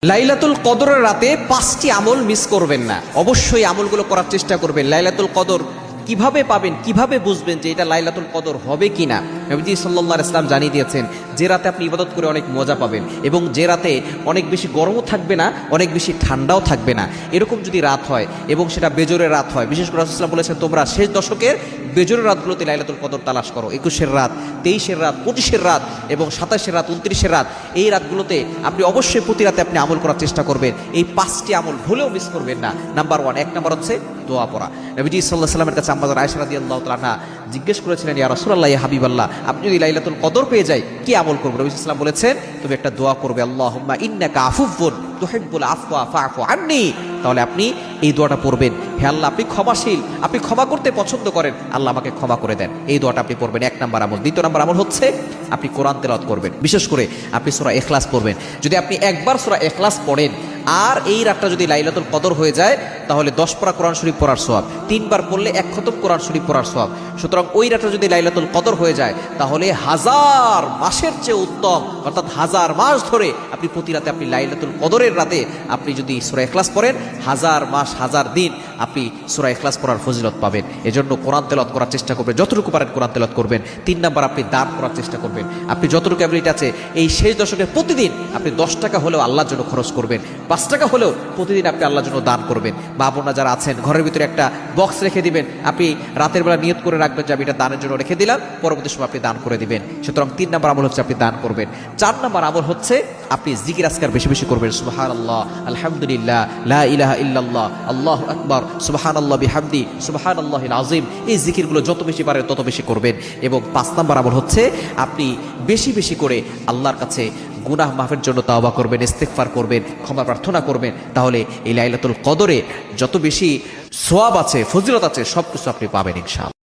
লাইলাতুল কদরের রাতে 5টি আমল মিস করবেন না। অবশ্যই আমলগুলো করার চেষ্টা করবেন। লাইলাতুল কদর কিভাবে পাবেন, কিভাবে বুঝবেন যে এটা লাইলাতুল কদর হবে কিনা? নবীজি সাল্লাল্লাহু আলাইহি ওয়াসাল্লাম জানিয়ে দিয়েছেন যে রাতে আপনি ইবাদত করে অনেক মজা পাবেন এবং যে রাতে অনেক বেশি গরমও থাকবে না, অনেক বেশি ঠান্ডাও থাকবে না, এরকম যদি রাত হয় এবং সেটা বেজোরের রাত হয়, বিশেষ করে রাসূলুল্লাহ বলেছেন তোমরা শেষ দশকের বেজোরের রাতগুলোতে লাইলাতুল কদর তালাশ করো। 21-এর রাত, 23-এর রাত, 25-এর রাত এবং 27-এর রাত, 29-এর রাত, এই রাতগুলোতে আপনি অবশ্যই প্রতি রাতে আপনি আমল করার চেষ্টা করবেন। এই 5টি আমল ভুলেও মিস করবেন না। নাম্বার 1, 1 নম্বর হচ্ছে দোয়া পড়া। নবীজি সাল্লাল্লাহু আলাইহি ওয়াসাল্লামের কাছে আম্মা আয়েশা রাদিয়াল্লাহু তাআলা আনহা জিজ্ঞেস করেছিলেন, ইয়া রাসূলুল্লাহ, ইয়া হাবিবাল্লাহ, আপনি যদি লাইলাতুল কদর পেয়ে যাই কি আমল করব? নবী সাল্লাল্লাহু আলাইহি ওয়াসাল্লাম বলেছেন তুমি একটা দোয়া করবে, আল্লাহুম্মা ইন্নাকা আফুউন তুহিব্বুল আফওয়া ফাআফু আন্নী। তাহলে আপনি এই দোয়াটা পড়বেন, হে আল্লাহ আপনি ক্ষমাশীল, আপনি ক্ষমা করতে পছন্দ করেন, আল্লাহ আমাকে ক্ষমা করে দেন। এই দোয়াটা আপনি পড়বেন, 1 নম্বর আমল। 2 নম্বর আমল হচ্ছে আপনি কোরআন তেলাওয়াত করবেন, বিশেষ করে আপনি সূরা ইখলাস পড়বেন। যদি আপনি একবার সূরা ইখলাস পড়েন আর এই রাতটা যদি লাইলাতুল কদর হয়ে যায় তাহলে 10 পারা কোরআন শরীফ পড়ার সওয়াব, 3 বার পড়লে 1 খতম কোরআন শরীফ পড়ার সওয়াব। সুতরাং ওই রাতটা যদি লাইলাতুল কদর হয়ে যায় তাহলে 1000 মাসের চেয়ে উত্তম, অর্থাৎ 1000 মাস ধরে আপনি প্রতি রাতে আপনি লাইলাতুল কদরের রাতে আপনি যদি সূরা ইখলাস পড়েন 1000 মাস 1000 দিন আপনি সূরা ইখলাস পড়ার ফজিলত পাবেন। এজন্য কোরআন তেলাওয়াত করার চেষ্টা করবেন, যতটুকু পারেন কোরআন তেলাওয়াত করবেন। 3 নাম্বার আপনি দান করার চেষ্টা করবেন। আপনি যতটুকু অ্যাবিলিটি আছে এই শেষ দশকে প্রতিদিন আপনি 10 টাকা হলেও আল্লাহর জন্য খরচ করবেন, 5 টাকা হলেও প্রতিদিন আপনি আল্লাহর জন্য দান করবেন। মা বোনরা যারা আছেন ঘরের ভিতরে একটা বক্স রেখে দিবেন, আপনি রাতের বেলা নিয়ত করে রাখবেন যে আমি এটা দানের জন্য রেখে দিলাম, পরবর্তী সময় আপনি দান করে দিবেন। সুতরাং 3 নম্বর আমল হচ্ছে আপনি দান করবেন। 4 নম্বর আমল হচ্ছে আপনি জিকির আজকার বেশি বেশি করবেন। সুবহানাল্লাহ, আলহামদুলিল্লাহ, লা ইলাহা ইল্লাল্লাহ, আল্লাহু আকবার, সুবহানাল্লাহ বিহামদি, সুবহানাল্লাহিল আযীম, এই জিকিরগুলো যত বেশি পারেন তত বেশি করবেন। এবং 5 নম্বর আমল হচ্ছে আপনি বেশি বেশি করে আল্লাহর কাছে গুনাহ মাফের জন্য তাওবা করবেন, ইস্তেগফার করবেন, ক্ষমা প্রার্থনা করবেন। তাহলে এই লাইলাতুল কদরে যত বেশি সওয়াব আছে, ফজিলত আছে, সবকিছু আপনি পাবেন ইনশাআল্লাহ।